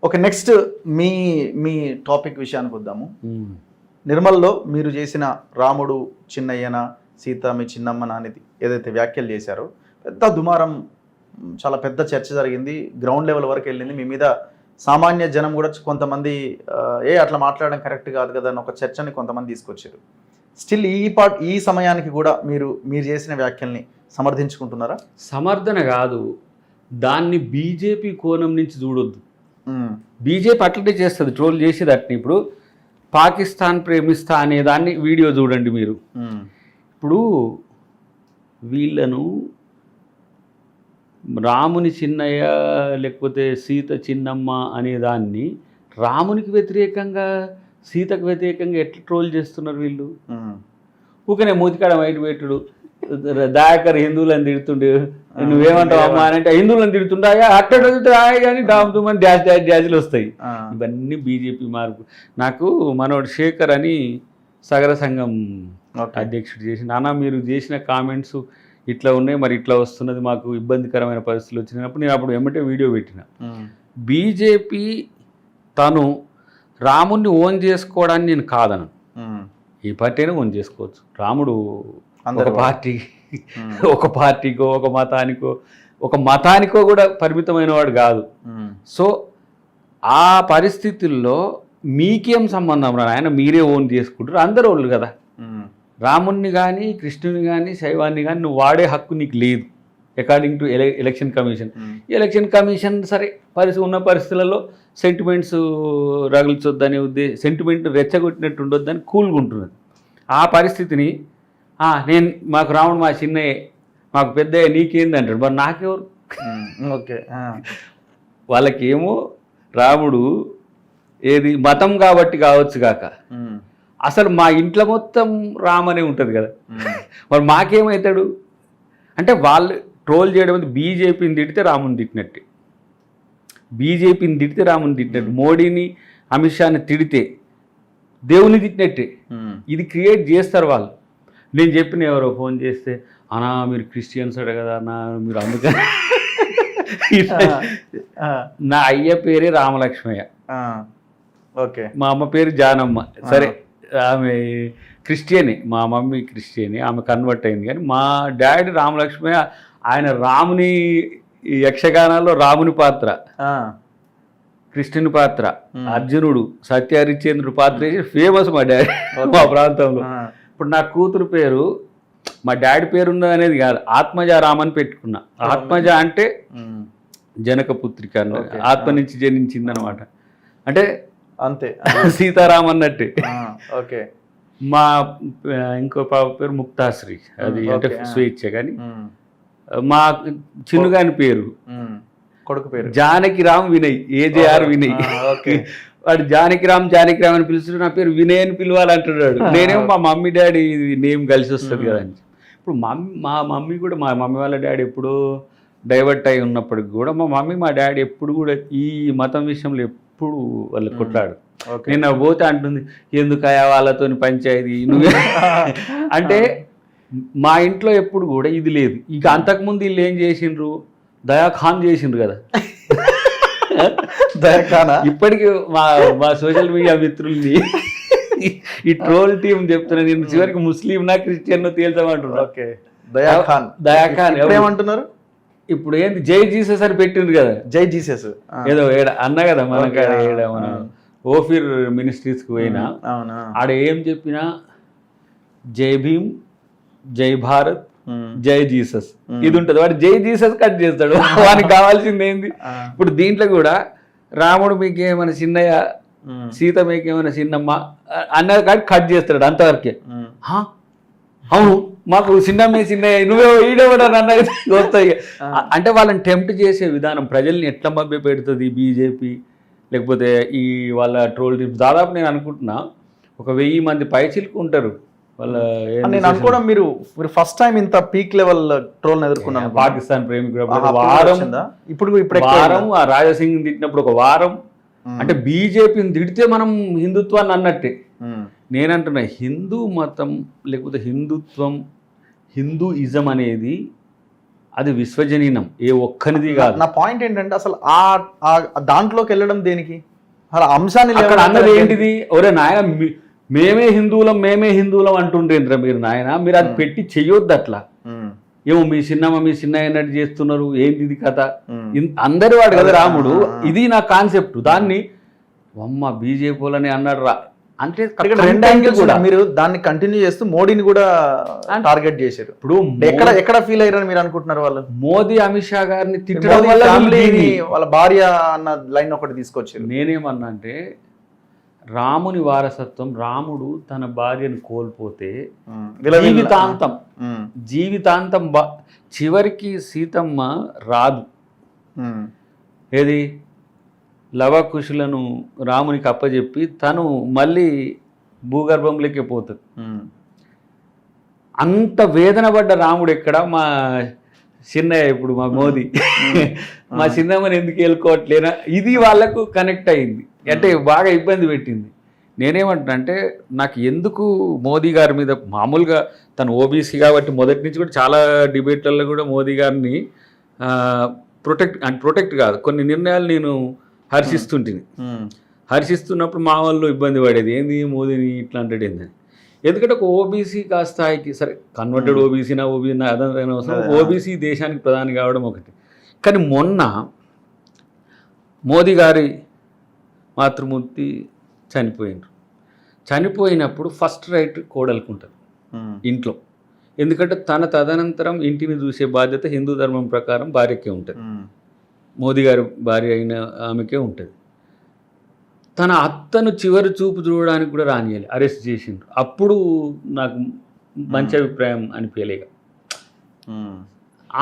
Okay, next మీ మీ topic విషయానికి వద్దాము. నిర్మల్లో మీరు చేసిన రాముడు చిన్నయ్యన, సీత మీ చిన్నమ్మ అనేది ఏదైతే వ్యాఖ్యలు చేశారో పెద్ద దుమారం, చాలా పెద్ద చర్చ జరిగింది, గ్రౌండ్ లెవెల్ వరకు వెళ్ళింది. మీ మీద సామాన్య జనం కూడా కొంతమంది అట్లా మాట్లాడడం కరెక్ట్ కాదు కదా అని ఒక చర్చని కొంతమంది తీసుకొచ్చారు. స్టిల్ ఈ సమయానికి కూడా మీరు చేసిన వ్యాఖ్యల్ని సమర్థించుకుంటున్నారా? సమర్థన కాదు, దాన్ని బీజేపీ కోణం నుంచి చూడొద్దు. బీజేపీ అట్లనే చేస్తుంది, ట్రోల్ చేసేది అట్ని. ఇప్పుడు పాకిస్తాన్ ప్రేమిస్తా అనే దాన్ని వీడియో చూడండి మీరు. ఇప్పుడు వీళ్ళను రాముని చిన్నయ్య లేకపోతే సీత చిన్నమ్మ అనేదాన్ని రామునికి వ్యతిరేకంగా సీతకు వ్యతిరేకంగా ఎట్లా ట్రోల్ చేస్తున్నారు వీళ్ళు. ఊకనే మూతికాడ వైట్ పెట్టుడు, దయాకర్ హిందువులను తిడుతుండే, నువ్వేమంటావు అమ్మా అని అంటే హిందువులను తిడుతుండే అక్కడ కానీ డామ్తుమని డ్యాజులు వస్తాయి. ఇవన్నీ బీజేపీ మార్పు. నాకు మనోడు శేఖర్ అని సగర సంఘం అధ్యక్షుడు చేసి, నాన్న మీరు చేసిన కామెంట్స్ ఇట్లా ఉన్నాయి, మరి ఇట్లా వస్తున్నది, మాకు ఇబ్బందికరమైన పరిస్థితులు వచ్చినప్పుడు నేను అప్పుడు వెంబటే వీడియో పెట్టిన. బీజేపీ తను రాముడిని ఓన్ చేసుకోవడాన్ని నేను కాదను, ఈ పార్టీ అయినా ఓన్ చేసుకోవచ్చు. రాముడు ఒక పార్టీకో ఒక మతానికో కూడా పరిమితమైన వాడు కాదు. సో ఆ పరిస్థితుల్లో మీకేం సంబంధం రా ఆయన, మీరే ఓన్ చేసుకుంటారు, అందరూ వాళ్ళు కదా. రాముణ్ణి కానీ కృష్ణుని కానీ శైవాన్ని కానీ నువ్వు వాడే హక్కు నీకు లేదు according to election commission. Election commission సరే ఉన్న పరిస్థితులలో సెంటిమెంట్స్ రగుల్చొద్దని సెంటిమెంట్ రెచ్చగొట్టినట్టు ఉండొద్దని కూల్గా ఉంటున్నది. ఆ పరిస్థితిని మాకు రాముడు మా చిన్నయ్య, మాకు పెద్దయ్య, నీకేంది అంటాడు. మరి నాకెవరు? ఓకే, వాళ్ళకేమో రాముడు ఏది మతం కాబట్టి కావచ్చు కాక, అసలు మా ఇంట్లో మొత్తం రామనే ఉంటుంది కదా. మరి మాకేమవుతాడు అంటే వాళ్ళు ట్రోల్ చేయడం బీజేపీని తిడితే రాముని తిట్టినట్టే, బీజేపీని తిడితే రాముని తిట్టినట్టు, మోడీని అమిత్ షాని తిడితే దేవుని తిట్టినట్టే. ఇది క్రియేట్ చేస్తారు వాళ్ళు. నేను చెప్పిన ఎవరో ఫోన్ చేస్తే, అన్నా మీరు క్రిస్టియన్స్ అడ కదా అన్నా మీరు అందుకని నా అయ్య పేరే రామలక్ష్మయ్య, ఓకే, మా అమ్మ పేరు జానమ్మ. సరే ఆమె క్రిస్టియనే, మా మమ్మీ క్రిస్టియనే, ఆమె కన్వర్ట్ అయింది. కానీ మా డాడీ రామలక్ష్మయ్య, ఆయన రాముని యక్షగానాల్లో రాముని పాత్ర, కృష్ణుని పాత్ర, అర్జునుడు, సత్యహరిశ్చంద్రుడు పాత్ర వేసి ఫేమస్ మా డాడీ మా ప్రాంతంలో. ఇప్పుడు నా కూతురు పేరు మా డాడీ పేరు ఉన్నది అనేది కాదు, ఆత్మజ రామని పెట్టుకున్నా. ఆత్మజ అంటే జనకపుత్రిక, ఆత్మ నుంచి జనించింది అనమాట, అంటే అంతే సీతారాం అన్నట్టే. ఓకే, మా ఇంకో పాప పేరు ముక్తాశ్రీ, అది అంటే స్వేచ్ఛ. కానీ మా చిన్నగాని పేరు కొడుకు పేరు జానకిరామ్ వినయ్, ఏజేఆర్ వినయ్. వాడు జానకిరామ్ అని పిలుస్తుంటే నా పేరు వినయ్ అని పిలవాలంటున్నాడు. నేనేమో మా మమ్మీ డాడీ నేమ్ కలిసి వస్తుంది కదా అని. ఇప్పుడు మా మమ్మీ కూడా, మా మమ్మీ వాళ్ళ డాడీ ఎప్పుడో డైవర్ట్ అయి ఉన్నప్పటికి కూడా మా మమ్మీ మా డాడీ ఎప్పుడు కూడా ఈ మతం విషయంలో ఎప్పుడు వాళ్ళు కొట్లాడు. నేను పోతే అంటుంది, ఎందుకయా వాళ్ళతో పంచాయతీ నువ్వే అంటే. మా ఇంట్లో ఎప్పుడు కూడా ఇది లేదు. ఇక అంతకుముందు వీళ్ళు ఏం చేసిండ్రు, దయాఖాన్ చేసిండ్రు కదా. ఇప్పటికీ మా సోషల్ మీడియా మిత్రుల్ని ఈ ట్రోల్ టీం చెప్తున్నా, నేను చివరికి ముస్లిం నా క్రిస్టియన్ తేల్చామంటున్నారు. ఓకే, దయాఖాన్ ఏమంటున్నారు? ఇప్పుడు ఏంది జై జీసస్ అని పెట్టిండ్రు కదా, జై జీసస్ ఏదో అన్నా కదా మన మన ఓఫిర్ మినిస్ట్రీస్కి పోయినా ఆడ ఏం చెప్పినా జై భీమ్, జై భారత్, జై జీసస్ ఇది ఉంటుంది. వాడు జై జీసస్ కట్ చేస్తాడు, వానికి కావాల్సింది ఏంది. ఇప్పుడు దీంట్లో కూడా రాముడు మీకేమైనా చిన్నయ్య, సీత మీకేమైనా చిన్నమ్మ అన్నది కాదు కట్ చేస్తాడు అంతవరకే. అవును మాకు చిన్నయ్య నువ్వే ఈడేవాడు అన్నది వస్తాయి. అంటే వాళ్ళని టెంప్ట్ చేసే విధానం ప్రజల్ని ఎట్లా మభ్య పెడుతుంది బీజేపీ, లేకపోతే ఈ వాళ్ళ ట్రోల్ టీమ్స్. దాదాపు నేను అనుకుంటున్నా ఒక 1000 మంది పైచిలుకు ఉంటారు వాళ్ళ. నేను అనుకోవడం మీరు ఫస్ట్ టైం ఇంత పీక్ లెవెల్ ట్రోల్ ఎదుర్కొన్నాను. పాకిస్తాన్ ప్రేమికుడు వారం, ఇప్పుడు వారం ఆ రాజాసింగ్ తిట్టినప్పుడు ఒక వారం. అంటే బీజేపీని తిడితే మనం హిందుత్వాన్ని అన్నట్టే. నేనంటున్నా హిందూ మతం లేకపోతే హిందుత్వం, హిందూయిజం అనేది అది విశ్వజనీనం, ఏ ఒక్కనిది కాదు. నా పాయింట్ ఏంటంటే అసలు ఆ దాంట్లోకి వెళ్ళడం దేనికి? అసలు అంశాన్ని అక్కడ అన్నది ఏంటిది? ఒరే నాయన మేమే హిందువులం అంటుండ్రేంద్ర మీరు నాయన, మీరు అది పెట్టి చెయ్యొద్దు అట్లా. ఏమో మీ చిన్న అన్నట్టు చేస్తున్నారు, ఏంది ఇది కథ? అందరి వాడు కదా రాముడు, ఇది నా కాన్సెప్ట్. దాన్ని అమ్మ బీజేపీ వాళ్ళని అన్నాడు రా అంటే రెండు యాంగిల్స్ కూడా మీరు దాన్ని కంటిన్యూ చేస్తూ మోడీని కూడా టార్గెట్ చేశారు. ఇప్పుడు ఎక్కడ ఫీల్ అయ్యారని మీరు అనుకుంటున్నారు? వాళ్ళు మోదీ అమిత్ షా గారిని తిట్టడం వల్ల వాళ్ళ భార్య అన్న లైన్ ఒకటి తీసుకొచ్చారు. నేనేమన్నా అంటే రాముని వారసత్వం, రాముడు తన భార్యను కోల్పోతే జీవితాంతం చివరికి సీతమ్మ రాదు. ఏది లవకుశులను రామునికి అప్పచెప్పి తను మళ్ళీ భూగర్భంలోకి పోతుంది. అంత వేదన పడ్డ రాముడు ఎక్కడ? మా చిన్నయ్య, ఇప్పుడు మా మోదీ మా చిన్నమ్మని ఎందుకు వెళ్ళుకోవట్లేనా, ఇది వాళ్ళకు కనెక్ట్ అయింది. అంటే బాగా ఇబ్బంది పెట్టింది. నేనేమంటున్నా అంటే నాకు ఎందుకు మోదీ గారి మీద, మామూలుగా తను ఓబీసీ కాబట్టి మొదటి నుంచి కూడా చాలా డిబేట్లలో కూడా మోదీ గారిని ప్రొటెక్ట్ కాదు, కొన్ని నిర్ణయాలు నేను హర్షిస్తుంటుంది. హర్షిస్తున్నప్పుడు మా వాళ్ళు ఇబ్బంది పడేది, ఏంది మోదీని ఇట్లా అంటాడు ఏందని. ఎందుకంటే ఒక ఓబీసీ స్థాయికి, సరే కన్వర్టెడ్ ఓబీసీనా అదంతా అవసరం, ఓబీసీ దేశానికి ప్రధాని కావడం ఒకటి. కానీ మొన్న మోదీ గారి మాతృమూర్తి చనిపోయినప్పుడు ఫస్ట్ రైట్ కోడలుకుంటుంది ఇంట్లో. ఎందుకంటే తన తదనంతరం ఇంటిని చూసే బాధ్యత హిందూ ధర్మం ప్రకారం భార్యకే ఉంటుంది, మోదీ గారి భార్య అయిన ఆమెకే ఉంటుంది. తన అత్తను చివరి చూపు చూడడానికి కూడా రానియాలి, అరెస్ట్ చేసిండ్రు. అప్పుడు నాకు మంచి అభిప్రాయం అనిపించలేక.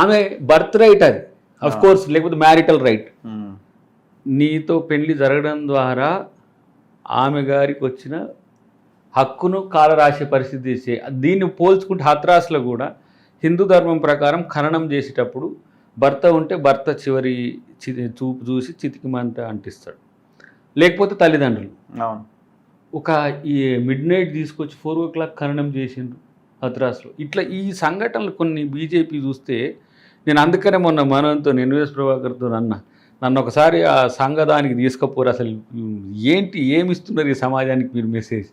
ఆమె బర్త్ రైట్ అది, అఫ్ కోర్స్, లేకపోతే మ్యారిటల్ రైట్. నీతో పెళ్లి జరగడం ద్వారా ఆమె గారికి వచ్చిన హక్కును కాలరాసే పరిస్థితి చేసే. దీన్ని పోల్చుకుంటే హత్రాస్లో కూడా హిందూ ధర్మం ప్రకారం ఖననం చేసేటప్పుడు భర్త ఉంటే భర్త చివరి చూపు చూసి చితికి మంట అంటిస్తాడు, లేకపోతే తల్లిదండ్రులు. ఒక ఈ మిడ్ నైట్ తీసుకొచ్చి 4 o'clock ఖననం చేసిండ్రు హత్రాస్లో. ఇట్లా ఈ సంఘటనలు కొన్ని బీజేపీ చూస్తే, నేను అందుకనే మొన్న మనతో ఎన్వీఎస్ ప్రభాకర్తో నన్ను ఒకసారి ఆ సంఘదానికి తీసుకపోరు. అసలు ఏమిస్తున్నారు ఈ సమాజానికి మీరు మెసేజ్?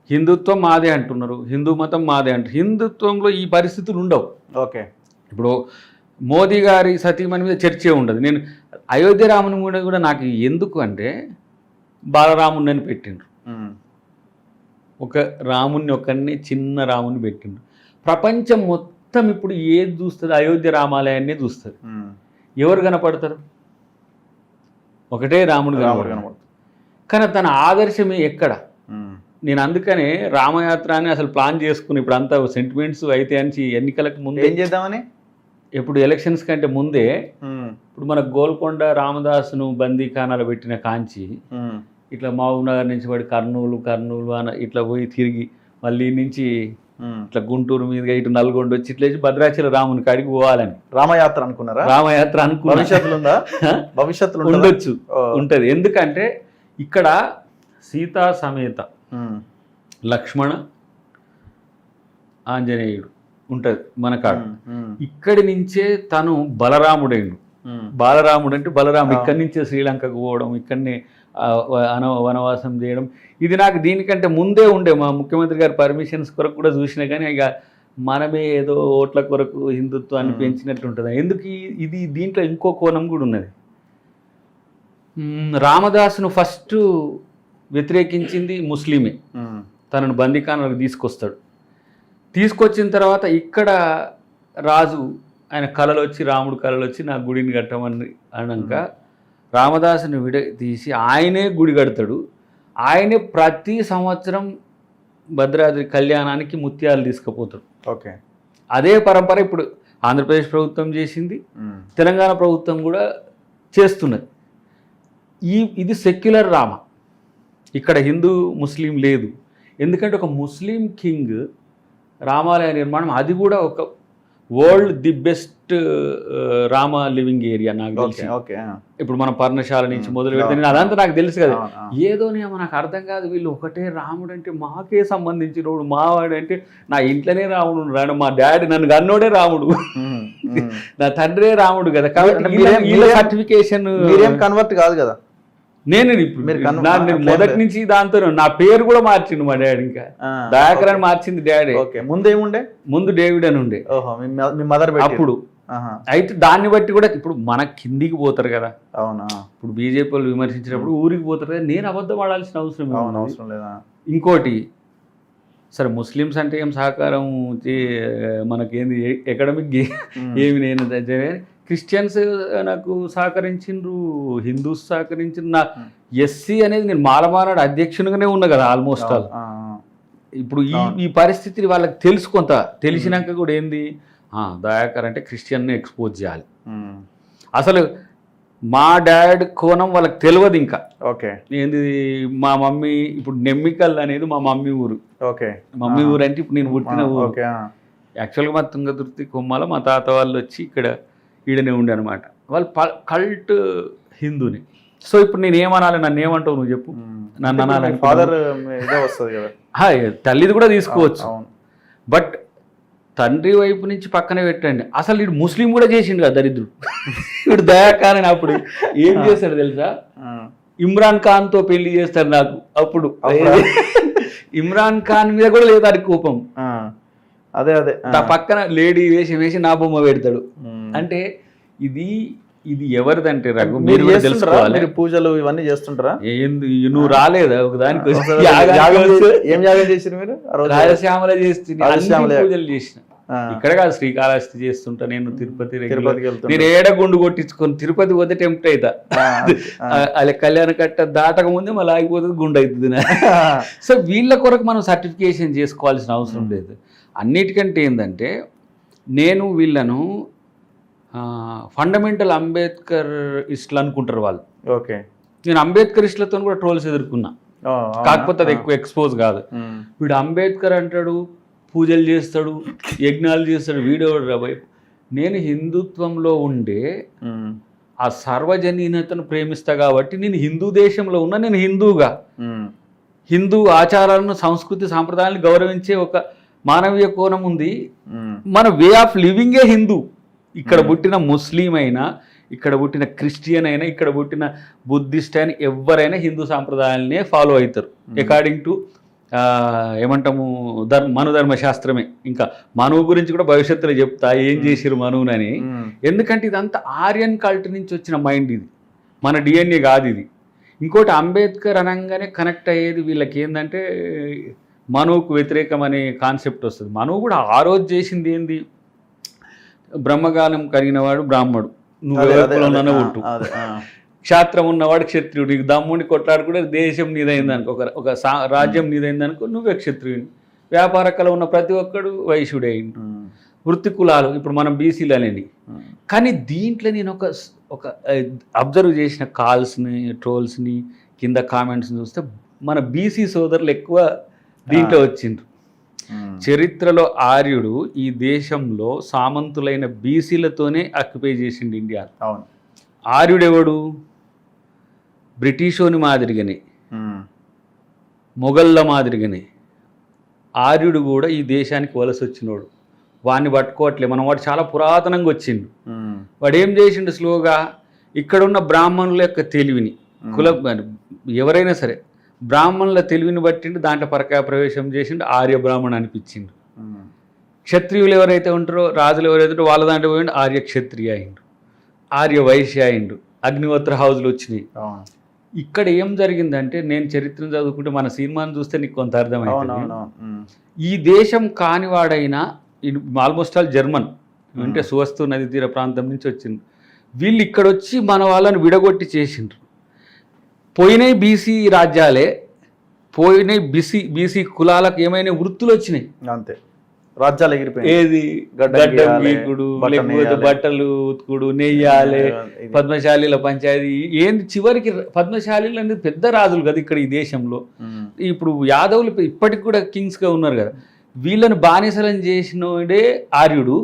హిందుత్వం మాదే అంటున్నారు, హిందూ మతం మాదే అంటారు. హిందుత్వంలో ఈ పరిస్థితులు ఉండవు. ఓకే, ఇప్పుడు మోదీ గారి సతీమణి మీద చర్చే ఉండదు. నేను అయోధ్య రాముని కూడా నాకు ఎందుకు అంటే బాలరాముని అని పెట్టిండ్రు. ఒక రాముని ఒకరిని చిన్న రాముని పెట్టిండ్రు. ప్రపంచం మొత్తం ఇప్పుడు ఏది చూస్తుంది? అయోధ్య రామాలయాన్ని చూస్తుంది. ఎవరు కనపడతారు? ఒకటే రాముడు కనపడతారు. కానీ తన ఆదర్శమే ఎక్కడ? నేను అందుకనే రామయాత్ర అని అసలు ప్లాన్ చేసుకుని ఇప్పుడు అంతా సెంటిమెంట్స్ అయితే అని ఎన్నికలకు ముందు ఏం చేద్దామని, ఇప్పుడు ఎలక్షన్స్ కంటే ముందే, ఇప్పుడు మన గోల్కొండ రామదాసును బందీఖానాలో పెట్టిన కాంచి ఇట్లా మహబూబ్నగర్ నుంచి పడి కర్నూలు ఇట్లా పోయి తిరిగి మళ్ళీ నుంచి ఇట్లా గుంటూరు మీదుగా ఇటు నల్గొండ వచ్చి ఇట్లా భద్రాచల రాముని కాడికి పోవాలని రామయాత్ర అనుకున్నారా? రామయాత్ర భవిష్యత్తులో ఉండొచ్చు, ఉంటది. ఎందుకంటే ఇక్కడ సీతా సమేత లక్ష్మణ ఆంజనేయుడు ఉంటుంది మన కాడ. ఇక్కడి నుంచే తను బలరాముడైండు. బాలరాముడు అంటే బలరాముడు ఇక్కడి నుంచే శ్రీలంకకు పోవడం, ఇక్కడనే వనవాసం చేయడం. ఇది నాకు దీనికంటే ముందే ఉండే, మా ముఖ్యమంత్రి గారి పర్మిషన్స్ కొరకు కూడా చూసినా కానీ ఇక మనమే ఏదో ఓట్ల కొరకు హిందుత్వాన్ని పెంచినట్టు ఉంటుంది. ఎందుకు ఇది దీంట్లో ఇంకో కోణం కూడా ఉన్నది. రామదాసును ఫస్ట్ వ్యతిరేకించింది ముస్లిమే. తనను బందీఖానాలకు తీసుకొచ్చిన తర్వాత ఇక్కడ రాజు ఆయన కళలు వచ్చి, రాముడు కళలు వచ్చి నా గుడిని కట్టమని అన్నాక రామదాసుని తీసి ఆయనే గుడి కడతాడు. ఆయనే ప్రతి సంవత్సరం భద్రాద్రి కళ్యాణానికి ముత్యాలు తీసుకుపోతాడు. ఓకే, అదే పరంపర ఇప్పుడు ఆంధ్రప్రదేశ్ ప్రభుత్వం చేసింది, తెలంగాణ ప్రభుత్వం కూడా చేస్తున్నది. ఇది సెక్యులర్ రామ. ఇక్కడ హిందూ ముస్లిం లేదు. ఎందుకంటే ఒక ముస్లిం కింగ్ రామాలయ నిర్మాణం, అది కూడా ఒక world the best Rama living area నాకు తెలిసి. ఇప్పుడు మన పర్ణశాల నుంచి మొదలు పెడితే నేను అదంతా నాకు తెలుసు కదా. ఏదోనేమో నాకు అర్థం కాదు, వీళ్ళు ఒకటే రాముడు అంటే మాకే సంబంధించినోడు, మావాడు అంటే నా ఇంట్లోనే రాముడు రాడు, మా డాడీ నన్ను కన్నోడే రాముడు నా తండ్రే రాముడు కదా కాబట్టి వీళ్ళ సర్టిఫికేషన్. మీరేం కన్వర్ట్ కాదు కదా. నేను ఇప్పుడు మొదటి నుంచి దాంతో నా పేరు కూడా మార్చిండు మా డాడీ. ఇంకా దయాకర్ అని మార్చింది డాడీ. ముందేముండే? ముందు డేవిడ్ అని ఉండే. మీ మదర్ అప్పుడు. అయితే దాన్ని బట్టి కూడా ఇప్పుడు మన కిందికి పోతారు కదా. అవునా? ఇప్పుడు బీజేపీ వాళ్ళు విమర్శించినప్పుడు ఊరికి పోతారు కదా, నేను అబద్ధం ఆడాల్సిన అవసరం లేదా? ఇంకోటి సరే ముస్లిమ్స్ అంటే ఏం సహకారం మనకేంది ఎకడమిక్ ఏమి నేను క్రిస్టియన్స్ నాకు సహకరించిండ్రు, హిందూస్ సహకరించిండ్రు. నా ఎస్సీ అనేది నేను మాలమానాడు అధ్యక్షునిగానే ఉన్నా కదా ఆల్మోస్ట్ ఆల్. ఇప్పుడు ఈ పరిస్థితిని వాళ్ళకి కొంత తెలిసినాక కూడా ఏంది దయాకర్ అంటే క్రిస్టియన్ని ఎక్స్పోజ్ చేయాలి. అసలు మా డాడ్ కోణం వాళ్ళకి తెలియదు ఇంకా. ఓకే. ఏంది మా మమ్మీ ఇప్పుడు నెమ్మికల్ అనేది మా మమ్మీ ఊరు. ఓకే. మమ్మీ ఊరు అంటే ఇప్పుడు నేను పుట్టిన ఊరు. యాక్చువల్గా మా తుంగతుర్తి కొమ్మాల మా తాత వాళ్ళు వచ్చి ఇక్కడ ఈడనే ఉండే అనమాట. వాళ్ళు కల్ట్ హిందూని. సో ఇప్పుడు నేను ఏమనాలి, నన్ను ఏమంటావు నువ్వు చెప్పు? నన్ను అనాలి. ఫాదర్ వస్తుంది కదా, తల్లిది కూడా తీసుకోవచ్చు. బట్ తండ్రి వైపు నుంచి పక్కనే పెట్టండి. అసలు వీడు ముస్లిం కూడా చేసిండు కదా దరిద్రుడు. ఇప్పుడు దయాకర్ అని అప్పుడు ఏం చేస్తాడు తెలుసా? ఇమ్రాన్ ఖాన్తో పెళ్లి చేస్తాడు నాకు. అప్పుడు ఇమ్రాన్ ఖాన్ మీద కూడా లేదు అది కోపం. అదే అదే నా పక్కన లేడీ వేసి నా బొమ్మ పెడతాడు. అంటే ఇది ఎవరిదంటే రఘు మీరు తెలుసుకోవాలి. పూజలు ఇవన్నీ చేస్తుంటారా? నువ్వు రాలేదా ఒకదానికి? ఏం యాగం చేసారు మీరు? రాయలసీమలో పూజలు చేసిన. ఇక్కడ కాదు, శ్రీకాళహస్తి చేస్తుంటా నేను. తిరుపతి నేను ఏడ గుండు కొట్టించుకొని తిరుపతి పోతే టెంప్ట్ అవుతా. అలా కళ్యాణ కట్ట దాటక ముందే మళ్ళీ ఆగిపోతుంది, గుండు అవుతుంది. సో వీళ్ళ కొరకు మనం సర్టిఫికేషన్ చేసుకోవాల్సిన అవసరం లేదు. అన్నిటికంటే ఏంటంటే నేను వీళ్ళను ఫండమెంటల్ అంబేద్కర్ ఇస్టులు అనుకుంటారు వాళ్ళు. ఓకే. నేను అంబేద్కర్ ఇస్టులతో కూడా ట్రోల్స్ ఎదుర్కొన్నా, కాకపోతే అది ఎక్కువ ఎక్స్పోజ్ కాదు. వీడు అంబేద్కర్ అంటాడు, పూజలు చేస్తాడు, యజ్ఞాలు చేస్తాడు, వీడియో రాబోయే. నేను హిందుత్వంలో ఉండే ఆ సార్వజనీనతను ప్రేమిస్తా కాబట్టి నేను హిందూ దేశంలో ఉన్నా. నేను హిందూగా హిందూ ఆచారాలను, సంస్కృతి, సాంప్రదాయాలను గౌరవించే ఒక మానవీయ కోణం ఉంది. మన వే ఆఫ్ లివింగే హిందూ. ఇక్కడ పుట్టిన ముస్లిం అయినా, ఇక్కడ పుట్టిన క్రిస్టియన్ అయినా, ఇక్కడ పుట్టిన బుద్ధిస్ట్ అయినా ఎవరైనా హిందూ సాంప్రదాయాలనే ఫాలో అవుతారు అకార్డింగ్ టు ఏమంటాము మనుధర్మ శాస్త్రమే. ఇంకా మనువు గురించి కూడా భవిష్యత్తులో చెప్తా ఏం చేసిరు మనువునని. ఎందుకంటే ఇదంతా ఆర్యన్ కల్ట్ నుంచి వచ్చిన మైండ్, ఇది మన డిఎన్ఏ కాదు ఇది. ఇంకోటి అంబేద్కర్ అనగానే కనెక్ట్ అయ్యేది వీళ్ళకి ఏంటంటే మనువుకు వ్యతిరేకం అనే కాన్సెప్ట్ వస్తుంది. మనువు కూడా ఆ రోజు చేసింది ఏంది? బ్రహ్మగానం కలిగినవాడు బ్రాహ్మడు, నువ్వు ఒట్టు. క్షాత్రం ఉన్నవాడు క్షత్రియుడు. నీకు దమ్ముని కొట్లాడుకుంటే దేశం నీదైందనుకో, ఒక రాజ్యం నీదైందనుకో, నువ్వే క్షత్రియుని. వ్యాపార కళ ఉన్న ప్రతి ఒక్కడు వైశ్యుడే అయిండు. వృత్తి కులాలు ఇప్పుడు మనం బీసీలు అనేది. కానీ దీంట్లో నేను ఒక అబ్జర్వ్ చేసిన కాల్స్ని, ట్రోల్స్ని, కింద కామెంట్స్ని చూస్తే మన బీసీ సోదరులు ఎక్కువ దీంట్లో వచ్చిండ్రు. చరిత్రలో ఆర్యుడు ఈ దేశంలో సామంతులైన బీసీలతోనే ఆక్యుపై చేసిండు ఇండియా. అవును. ఆర్యుడెవడు? బ్రిటిషోని మాదిరిగానే, మొఘళ్ళ మాదిరిగానే ఆర్యుడు కూడా ఈ దేశానికి వలస వచ్చినోడు. వాడిని పట్టుకోవట్లే మనం. వాడు చాలా పురాతనంగా వచ్చిండు. వాడు ఏం చేసిండు? స్లోగా ఇక్కడున్న బ్రాహ్మణుల యొక్క తెలివిని, ఎవరైనా సరే బ్రాహ్మణుల తెలివిని బట్టిండు, దాంట్లో పరకాయ ప్రవేశం చేసిండు, ఆర్య బ్రాహ్మణ అనిపించిండు. క్షత్రియులు ఎవరైతే ఉంటారో, రాజులు ఎవరైతే ఉంటారో వాళ్ళ దాంట్లో పోయిండు, ఆర్య క్షత్రియ అయిండు, ఆర్య వైశ్య అయిండు, అగ్నిహోత్ర హౌజులు వచ్చినాయి. ఇక్కడ ఏం జరిగిందంటే, నేను చరిత్రను చదువుకుంటే మన సినిమాను చూస్తే నీకు కొంత అర్థమైంది. ఈ దేశం కానివాడైనా ఆల్మోస్ట్ ఆల్ జర్మన్ అంటే సువస్తు నది తీర ప్రాంతం నుంచి వచ్చింది. వీళ్ళు ఇక్కడ వచ్చి మన వాళ్ళని విడగొట్టి చేసిండ్రు. పోయినాయి బీసీ రాజ్యాలే, పోయినాయి బీసీ కులాలకు ఏమైనా వృత్తులు వచ్చినాయి అంతే. రాజ్యాలు ఎగిరిపోయి ఏది గడ్డం గీకుడు, లేకపోతే బట్టలు ఉతుకుడు, నెయ్యాలే, పద్మశాలీల పంచాయతీ ఏంది. చివరికి పద్మశాలీలు అనేది పెద్ద రాజులు కదా ఇక్కడ ఈ దేశంలో. ఇప్పుడు యాదవులు ఇప్పటికి కూడా కింగ్స్గా ఉన్నారు కదా. వీళ్ళని బానిసలను చేసినోడే ఆర్యుడు.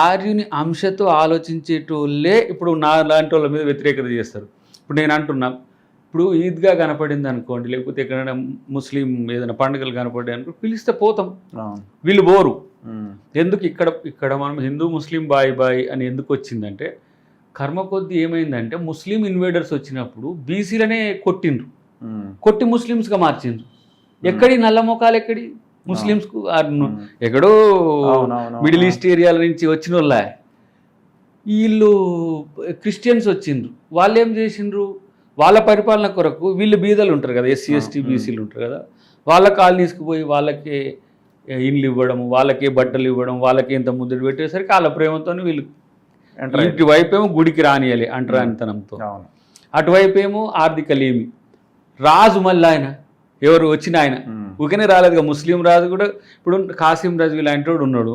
ఆర్యుని అంశతో ఆలోచించేటోళ్ళే ఇప్పుడు నా లాంటి వాళ్ళ మీద వ్యతిరేకత చేస్తారు. ఇప్పుడు నేను అంటున్నా, ఇప్పుడు ఈద్గా కనపడింది అనుకోండి, లేకపోతే ఎక్కడైనా ముస్లిం ఏదైనా పండుగలు కనపడ్డాయి అనుకో, పిలిస్తే పోతాం, వీళ్ళు పోరు. ఎందుకు ఇక్కడ మనం హిందూ ముస్లిం బాయ్ బాయ్ అని ఎందుకు వచ్చిందంటే కర్మ కొద్దీ ఏమైందంటే ముస్లిం ఇన్వేడర్స్ వచ్చినప్పుడు బీసీలనే కొట్టి ముస్లిమ్స్గా మార్చిండ్రు. ఎక్కడి నల్ల మొఖాలు ఎక్కడి ముస్లిమ్స్కు ఎక్కడో మిడిల్ ఈస్ట్ ఏరియాల నుంచి వచ్చిన వాళ్ళ వీళ్ళు క్రిస్టియన్స్ వచ్చిండ్రు. వాళ్ళు ఏం చేసిండ్రు, వాళ్ళ పరిపాలన కొరకు వీళ్ళు బీదలు ఉంటారు కదా, ఎస్సీ ఎస్టీ బీసీలు ఉంటారు కదా, వాళ్ళ కాలనీస్కి పోయి వాళ్ళకి ఇండ్లు ఇవ్వడం, వాళ్ళకి బట్టలు ఇవ్వడం, వాళ్ళకి ఇంత ముద్దుడు పెట్టేసరికి వాళ్ళ ప్రేమతో వీళ్ళు ఇటువైపు ఏమో గుడికి రానియాలి అంటరానితనంతో, అటువైపు ఏమో ఆర్థిక లేమి. రాజు మళ్ళీ ఆయన ఎవరు వచ్చిన ఆయన ఊకనే రాలేదుగా, ముస్లిం రాజు కూడా ఇప్పుడు కాసిం రాజు ఇలాంటి వాడు ఉన్నాడు,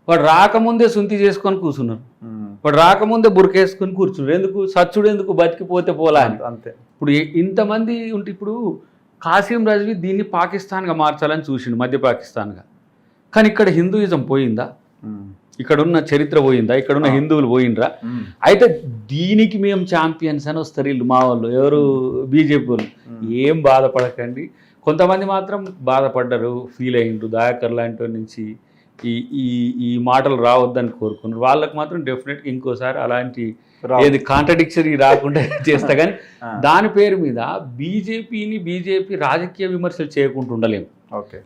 వాడు రాకముందే సుంతి చేసుకొని కూర్చున్నారు, వాడు రాకముందే బురకేసుకొని కూర్చున్నారు. ఎందుకు సచ్చుడు ఎందుకు, బతికిపోతే పోలా అని. అంతే. ఇప్పుడు ఇంతమంది ఉంటే ఇప్పుడు కాసిం రాజువి దీన్ని పాకిస్తాన్గా మార్చాలని చూసిండు, మధ్య పాకిస్తాన్గా. కానీ ఇక్కడ హిందూయిజం పోయిందా, ఇక్కడున్న చరిత్ర పోయిందా, ఇక్కడున్న హిందువులు పోయిండ్రా? అయితే దీనికి మేము ఛాంపియన్స్ అని వస్తారు వీళ్ళు, మా వాళ్ళు ఎవరు బీజేపీ వాళ్ళు. ఏం బాధపడకండి, కొంతమంది మాత్రం బాధపడ్డారు, ఫీల్ అయ్యిండ్రు. దయాకర్ లాంటి నుంచి ఈ మాటలు రావద్దని కోరుకున్నారు. వాళ్ళకి మాత్రం డెఫినెట్గా ఇంకోసారి అలాంటి ఏది కాంట్రడిక్షరీ రాకుండా చేస్తా. కానీ దాని పేరు మీద బీజేపీ రాజకీయ విమర్శలు చేయకుండా ఉండలేము.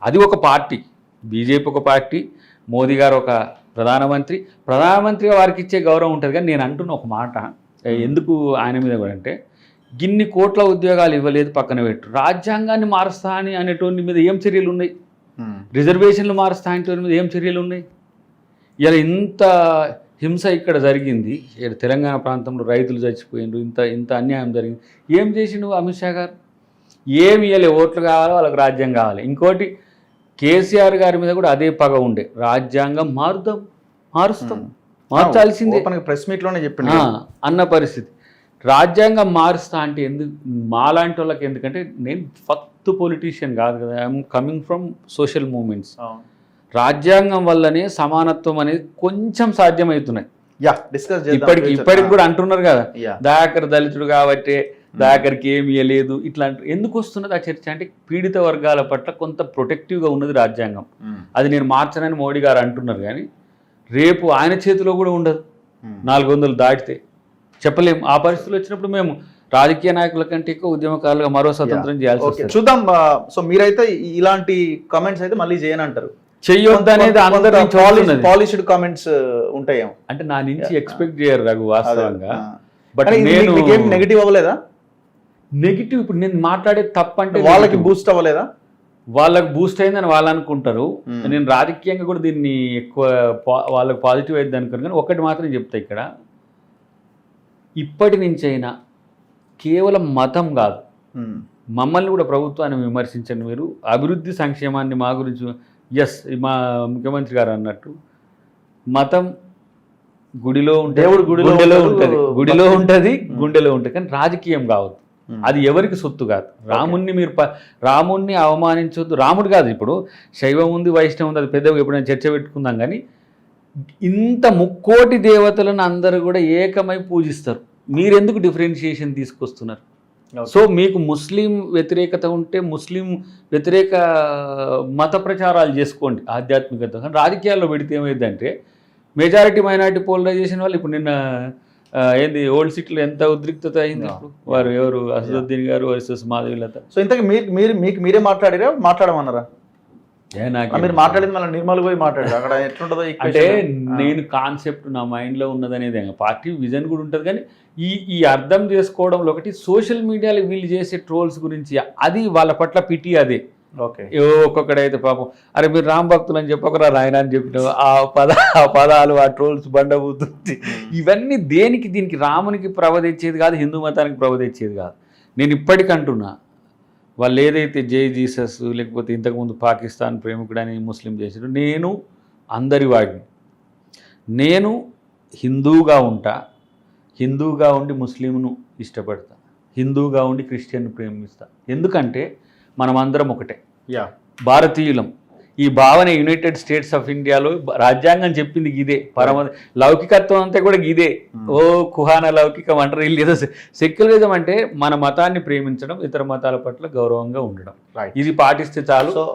అది ఒక పార్టీ, బీజేపీ ఒక పార్టీ, మోదీ గారు ఒక ప్రధానమంత్రిగా వారికి ఇచ్చే గౌరవం ఉంటుంది. కానీ నేను అంటున్న ఒక మాట ఎందుకు ఆయన మీద కూడా అంటే, గిన్ని కోట్ల ఉద్యోగాలు ఇవ్వలేదు పక్కన పెట్టు, రాజ్యాంగాన్ని మారుస్తా అని అనేటోని మీద ఏం చర్యలు ఉన్నాయి, రిజర్వేషన్లు మారుస్తా అనేటోని మీద ఏం చర్యలు ఉన్నాయి? ఇలా ఇంత హింస ఇక్కడ జరిగింది, తెలంగాణ ప్రాంతంలో రైతులు చచ్చిపోయిండ్రు, ఇంత అన్యాయం జరిగింది. ఏం చేసిండు అమిత్ షా గారు? ఏమి ఇవ్వలే, ఓట్లు కావాలి, వాళ్ళకి రాజ్యం కావాలి. ఇంకోటి కేసీఆర్ గారి మీద కూడా అదే పగ ఉండే, రాజ్యాంగం మార్చాల్సిందే, ప్రెస్ మీట్లోనే చెప్పింది అన్న పరిస్థితి. రాజ్యాంగం మారుస్తా అంటే ఎందుకు, మాలాంటి వాళ్ళకి ఎందుకంటే, నేను ఫక్త్ పొలిటీషియన్ కాదు కదా, I'm coming from social moments. రాజ్యాంగం వల్లనే సమానత్వం అనేది కొంచెం సాధ్యమవుతున్నాయి. ఇప్పటికి కూడా అంటున్నారు కదా, దయాకర్ దళితుడు కాబట్టి దయాకర్కి ఏమి ఇవ్వలేదు ఇట్లాంటి. ఎందుకు వస్తున్నది ఆ చర్చ అంటే, పీడిత వర్గాల పట్ల కొంత ప్రొటెక్టివ్గా ఉన్నది రాజ్యాంగం. అది నేను మార్చనని మోడీ గారు అంటున్నారు, కానీ రేపు ఆయన చేతిలో కూడా ఉండదు. 400 దాటితే చెప్పలేము. ఆ పరిస్థితులు వచ్చినప్పుడు మేము రాజకీయ నాయకుల కంటే ఎక్కువ ఉద్యమకారులుగా మరో స్వతంత్రం చేయాల్సి వస్తుంది. చూద్దాం. సో మీరైతే ఇలాంటి కామెంట్స్ అయితే మళ్ళీ చేయనంటారు, చెయ్యొద్దు అనేది అందరూ పాలిష్డ్ కామెంట్స్ ఉంటాయేమో అంటే నా నుంచి ఎక్స్పెక్ట్ చేయరు రఘు వాస్తవంగా. బట్ నేను నెగిటివ్ అవ్వలేదా? నెగిటివ్ ఇప్పుడు నేను మాట్లాడే తప్పంటే వాళ్ళకి బూస్ట్ అవ్వలేదా? వాళ్ళకి బూస్ట్ అయిందని వాళ్ళు అనుకుంటారు. నేను రాజకీయంగా కూడా దీన్ని ఎక్కువ వాళ్ళకి పాజిటివ్ అయింది అనుకున్నాను. కానీ ఒకటి మాత్రం చెప్తా, ఇక్కడ ఇప్పటి నుంచైనా కేవలం మతం కాదు, మమ్మల్ని కూడా ప్రభుత్వాన్ని విమర్శించండి. మీరు అభివృద్ధి సంక్షేమాన్ని మా గురించి, ఎస్ మా ముఖ్యమంత్రి గారు అన్నట్టు మతం గుడిలో ఉంటే గుడిలో ఉంటుంది గుండెలో ఉంటుంది, కానీ రాజకీయం కావద్దు. అది ఎవరికి సొత్తు కాదు. రాముణ్ణి అవమానించొద్దు. రాముడు కాదు, ఇప్పుడు శైవం ఉంది, వైష్ణవం ఉంది, అది పెద్దగా ఎప్పుడైనా చర్చ పెట్టుకుందాం. కానీ ఇంత 3 కోటి దేవతలను అందరూ కూడా ఏకమై పూజిస్తారు. మీరెందుకు డిఫరెన్షియేషన్ తీసుకొస్తున్నారు? సో మీకు ముస్లిం వ్యతిరేకత ఉంటే ముస్లిం వ్యతిరేక మత ప్రచారాలు చేసుకోండి ఆధ్యాత్మికత. కానీ రాజకీయాల్లో పెడితే ఏమైందంటే, మెజారిటీ మైనారిటీ పోలరైజేషన్ వల్ల ఇప్పుడు నిన్న ఏంది ఓల్డ్ సిటీలో ఎంత ఉద్రిక్తత అయింది. ఇప్పుడు వారు ఎవరు అసదుద్దీన్ గారు వర్సెస్ మాధవీలత. సో ఇంతకు మీరే మాట్లాడమన్నారా? మీరు మాట్లాడింది మళ్ళీ నిర్మల్ పోయి మాట్లాడారు, అక్కడ ఎట్లుంటుందో అంటే నేను కాన్సెప్ట్ నా మైండ్లో ఉన్నది అనేది పార్టీ విజన్ కూడా ఉంటుంది. కానీ ఈ అర్థం చేసుకోవడంలో ఒకటి సోషల్ మీడియాలో వీళ్ళు చేసే ట్రోల్స్ గురించి, అది వాళ్ళ పట్ల పిటి. అదే ఒక్కొక్కడైతే పాపం అరే మీరు రామ్ భక్తులు అని చెప్పకరా రాయన అని చెప్పిన ఆ పదాలు, ఆ ట్రోల్స్ బండబూతుంది. ఇవన్నీ దేనికి? దీనికి రామునికి ప్రభ తెచ్చేది కాదు, హిందూ మతానికి ప్రభ తెచ్చేది కాదు. నేను ఇప్పటికంటున్నా, వాళ్ళు ఏదైతే జై జీసస్ లేకపోతే ఇంతకుముందు పాకిస్తాన్ ప్రేమికుడని ముస్లిం చేసారు, నేను అందరి వాడిని. నేను హిందూగా ఉంటా, హిందూగా ఉండి ముస్లింను ఇష్టపడతా, హిందూగా ఉండి క్రిస్టియన్ ప్రేమిస్తా. ఎందుకంటే మనమందరం ఒకటే, భారతీయులం. ఈ భావన యునైటెడ్ స్టేట్స్ ఆఫ్ ఇండియాలో రాజ్యాంగం చెప్పింది ఇదే. లౌకికత్వం అంతా కూడా ఇదే. కుహాన లౌకికం అంటారు వీళ్ళు. ఏదో సెక్యులరిజం అంటే మన మతాన్ని ప్రేమించడం, ఇతర మతాల పట్ల గౌరవంగా ఉండడం, ఇది పాటిస్తే చాలు.